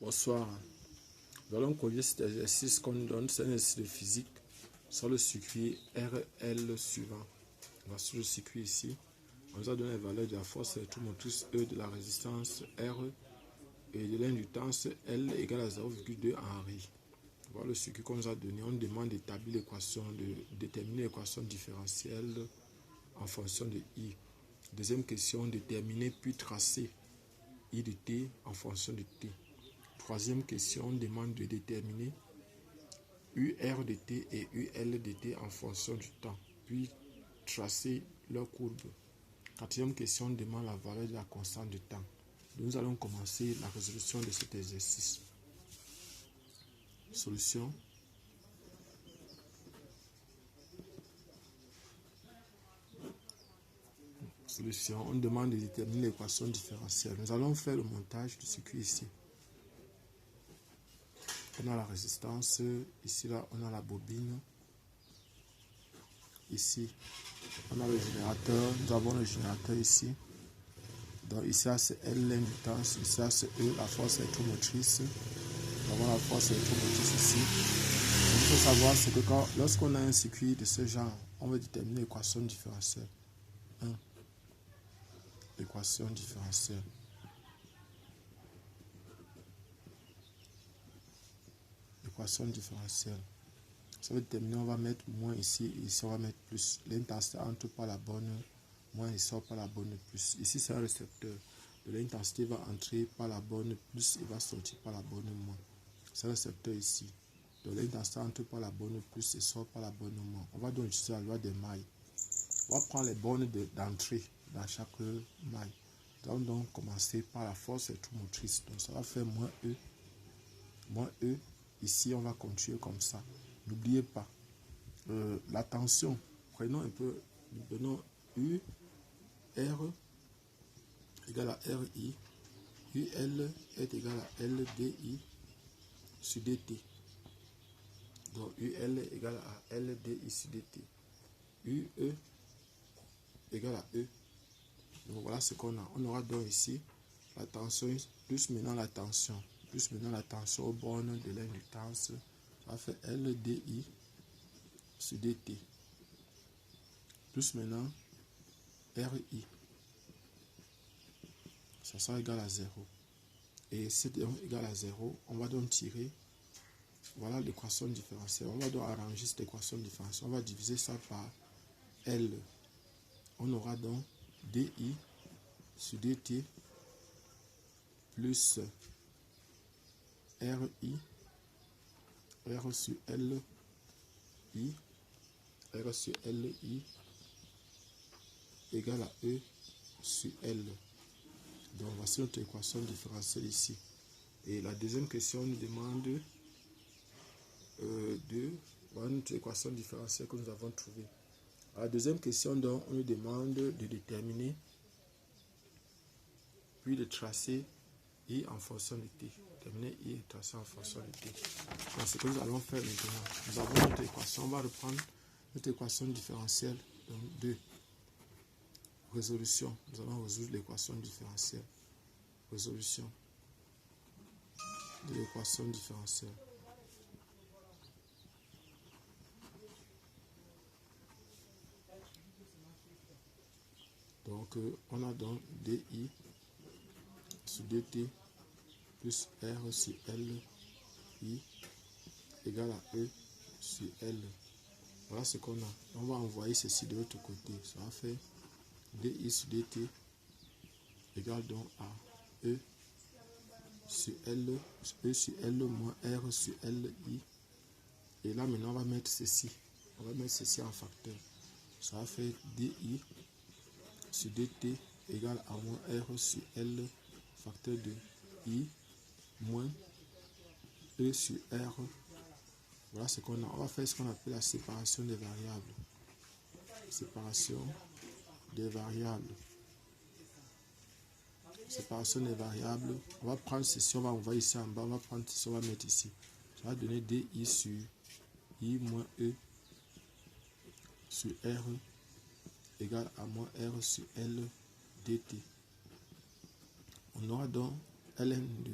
Bonsoir. Nous allons corriger cet exercice qu'on nous donne, c'est un exercice de physique sur le circuit RL suivant. Voici le circuit ici. On nous a donné la valeur de la force électromotrice E, de la résistance R et de l'inductance L égale à 0,2 Henri. Voilà le circuit qu'on nous a donné. On nous demande d'établir l'équation, de déterminer l'équation différentielle en fonction de I. Deuxième question, déterminer puis tracer I de T en fonction de T. Troisième question, on demande de déterminer UR de T et UL de T en fonction du temps, puis tracer leur courbe. Quatrième question, on demande la valeur de la constante de temps. Nous allons commencer la résolution de cet exercice. Solution. Solution, on demande de déterminer l'équation différentielle. Nous allons faire le montage du circuit ici. On a la résistance, ici là on a la bobine, ici on a le générateur, nous avons le générateur ici. Donc ici c'est L l'inductance, ici c'est E la force électromotrice. Nous avons la force électromotrice ici. Ce qu'il faut savoir c'est que lorsqu'on a un circuit de ce genre, on va déterminer l'équation différentielle. 1. L'équation différentielle. L'équation différentielle. Ça va déterminer, on va mettre moins ici, ici on va mettre plus. L'intensité entre par la bonne moins et sort par la bonne plus. Ici c'est un récepteur. De l'intensité va entrer par la bonne plus et va sortir par la bonne moins. C'est un récepteur ici. De l'intensité entre par la bonne plus et sort par la bonne moins. On va donc utiliser la loi des mailles. On va prendre les bornes d'entrée dans chaque maille. Nous allons donc commencer par la force électromotrice. Donc ça va faire moins E. Moins E. Ici on va continuer comme ça. N'oubliez pas, la tension, prenons un peu, nous donnons U, R égale à RI, UL est égal à LDI sur DT. Donc UL est égal à LDI sur DT. UE égale à E. Donc voilà ce qu'on a. On aura donc ici la tension, plus maintenant la tension, plus maintenant la tension aux bornes de l'inductance. Ça va faire LDI sur DT. Plus maintenant RI. Ça sera égal à 0. Et c'est égal à 0. On va donc tirer. Voilà l'équation différentielle. On va donc arranger cette équation différentielle. On va diviser ça par L. On aura donc DI sur DT plus RI. R sur LI. R sur LI égale à E sur L. Donc voici notre équation différentielle ici. Et la deuxième question nous demande voilà notre équation différentielle que nous avons trouvée. À la deuxième question, donc, on nous demande de déterminer puis de tracer I en fonction de T. Déterminer I et tracer en fonction de T. Donc ce que nous allons faire maintenant, nous avons notre équation. On va reprendre notre équation différentielle. Donc 2. Résolution. Nous allons résoudre l'équation différentielle. Résolution de l'équation différentielle. Donc on a donc DI sur DT plus R sur LI égale à E sur L. Voilà ce qu'on a. On va envoyer ceci de l'autre côté. Ça va faire DI sur DT égale donc à E sur L, E sur L moins R sur LI. Et là maintenant on va mettre ceci. On va mettre ceci en facteur. Ça va faire DI sur DT égale à moins R sur L facteur de I moins E sur R. Voilà ce qu'on a. On va faire ce qu'on appelle la séparation des variables. Séparation des variables. Séparation des variables. On va prendre ceci, on va envoyer ici en bas. On va prendre ceci, on va mettre ici. Ça va donner DI sur I moins E sur R égale à moins R sur L dt. On aura donc ln de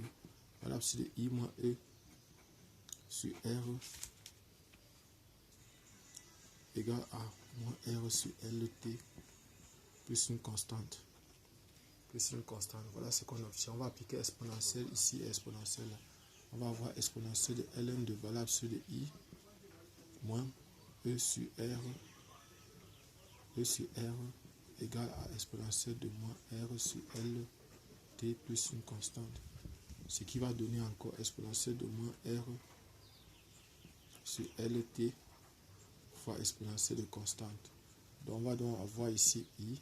valable sur le I moins E sur R égale à moins R sur LT plus une constante. Voilà ce qu'on obtient. On va appliquer exponentielle ici et exponentielle là. On va avoir exponentielle de Ln de valable sur le I moins E sur R égale à exponentielle de moins R sur LT plus une constante. Ce qui va donner encore exponentielle de moins R sur LT fois exponentielle de constante. Donc on va donc avoir ici I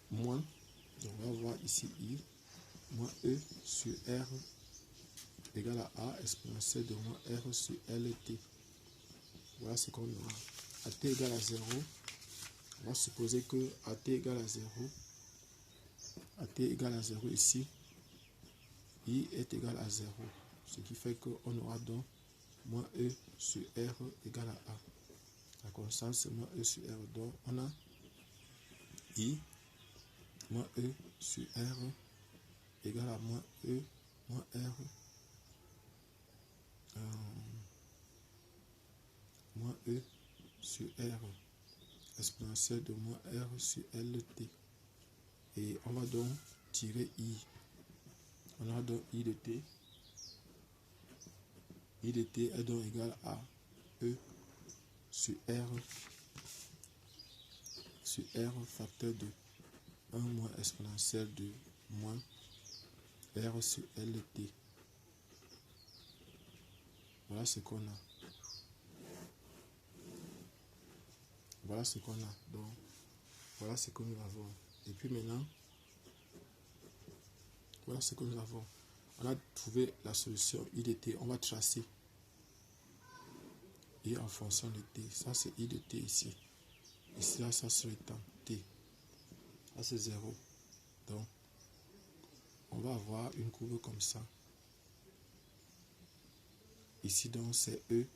moins, donc on va avoir ici I moins E sur R égale à A exponentielle de moins R sur LT. Voilà ce qu'on aura. A t égale à 0, on va supposer que a t égale à 0, ici, I est égal à 0. Ce qui fait qu'on aura donc moins E sur R égale à A. La constante c'est moins E sur R. Donc on a I moins E sur R égale à moins E moins R moins E sur R exponentielle de moins R sur LT. Et on va donc tirer I. On a donc I de T. I de T est donc égal à E sur R facteur de 1 moins exponentielle de moins R sur LT. Voilà ce qu'on a. Donc, voilà ce que nous avons. Et puis maintenant, voilà ce que nous avons. On a trouvé la solution I de T. On va tracer I en fonction de T. Ça, c'est I de T ici. Ici, là, ça, c'est le temps T. Ça, c'est 0. Donc, on va avoir une courbe comme ça. Ici, donc, c'est E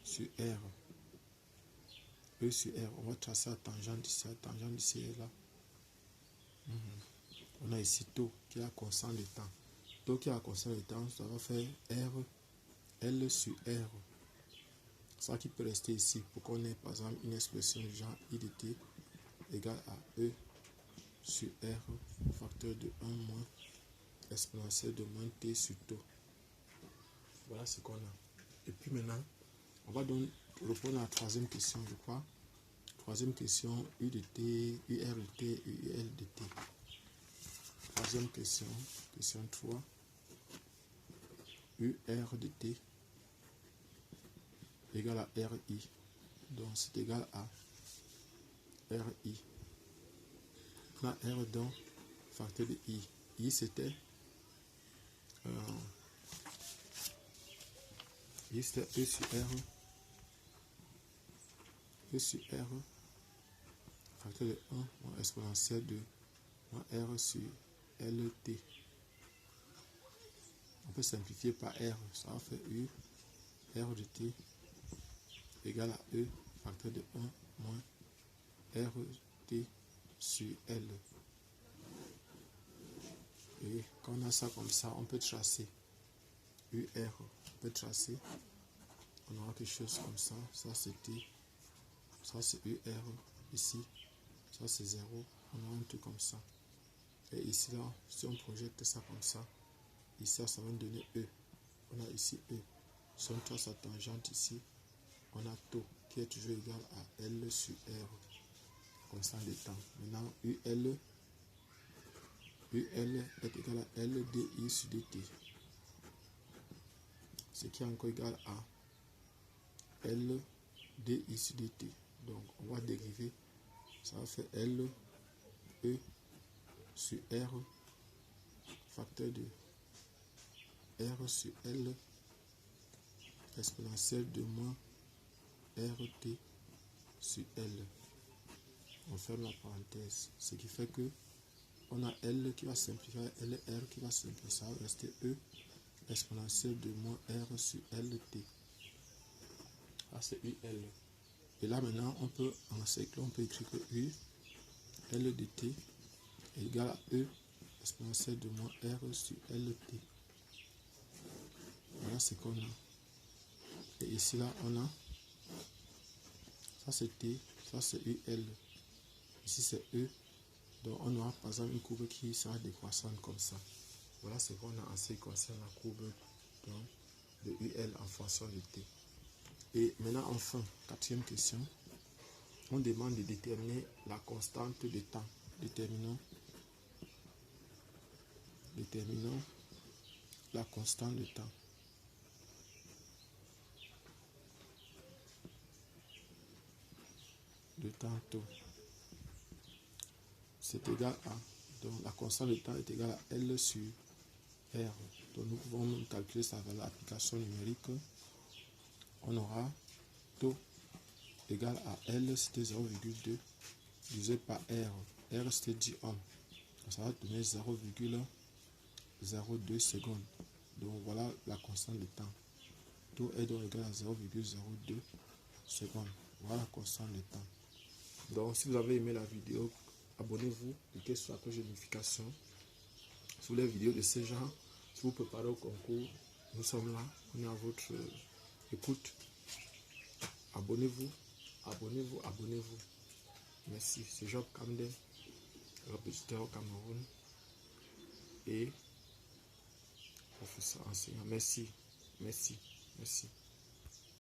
sur R. E sur R. On va tracer la tangente ici. La tangente ici est là. On a ici taux qui est la constante de temps. Taux qui est la constante de temps, ça va faire R, L sur R. Ça qui peut rester ici pour qu'on ait par exemple une expression du genre I de T égale à E sur R facteur de 1 moins exponentielle de moins T sur taux. Voilà ce qu'on a. Et puis maintenant, on va donc répondre à la troisième question, je crois. Troisième question, U de T, UR de T, UL de T. Troisième question, question 3. UR de T égale à RI. Donc c'est égal à RI. On a R donc facteur de I. I c'était E sur R. E sur R facteur de 1 moins exponentielle de moins R sur LT. On peut simplifier par R. Ça va faire U R de T égale à E facteur de 1 moins RT sur L. Et quand on a ça comme ça, on peut tracer UR. On peut tracer. On aura quelque chose comme ça. Ça c'est T. Ça c'est UR. Ici. Ça c'est 0. On aura un truc comme ça. Et ici là, si on projette ça comme ça, ici ça va nous donner E. On a ici E. Si on trace la tangente ici, on a taux qui est toujours égal à L sur R, constante de temps. Maintenant, UL est égal à L dI sur dt. Ce qui est encore égal à L dI sur dt. Donc, on va dériver. Ça va faire L E sur R facteur de R sur L exponentielle de moins RT sur L. On ferme la parenthèse. Ce qui fait que on a L qui va simplifier, LR qui va simplifier. Ça va rester E exponentielle de moins R sur LT. Là c'est UL. Et là maintenant on peut encercler, on peut écrire que U L de T est égal à E exponentielle de moins R sur LT. Voilà ce qu'on a. Et ici, là, on a, ça c'est T, ça c'est UL. Ici c'est E. Donc on aura par exemple une courbe qui sera décroissante comme ça. Voilà ce qu'on a en ce qui concerne la courbe donc, de UL en fonction de T. Et maintenant, enfin, quatrième question. On demande de déterminer la constante de temps. Déterminons la constante de temps. De tantôt. C'est égal à, donc la constante de temps est égale à L sur R. Donc nous pouvons même calculer ça avec l'application numérique. On aura taux égal à L, c'était 0,2 divisé par R. R c'était 10 ohms. Ça va donner 0,02 secondes. Donc voilà la constante de temps. Taux est donc égal à 0,02 secondes. Voilà la constante de temps. Donc si vous avez aimé la vidéo, abonnez-vous, cliquez sur la cloche de notification. Sur les vidéos de ce genre, si vous préparez au concours, nous sommes là, on est à votre écoute. Abonnez-vous, abonnez-vous, abonnez-vous. Merci, c'est Job Kamden, répétiteur au Cameroun et professeur enseignant. Merci, merci, merci.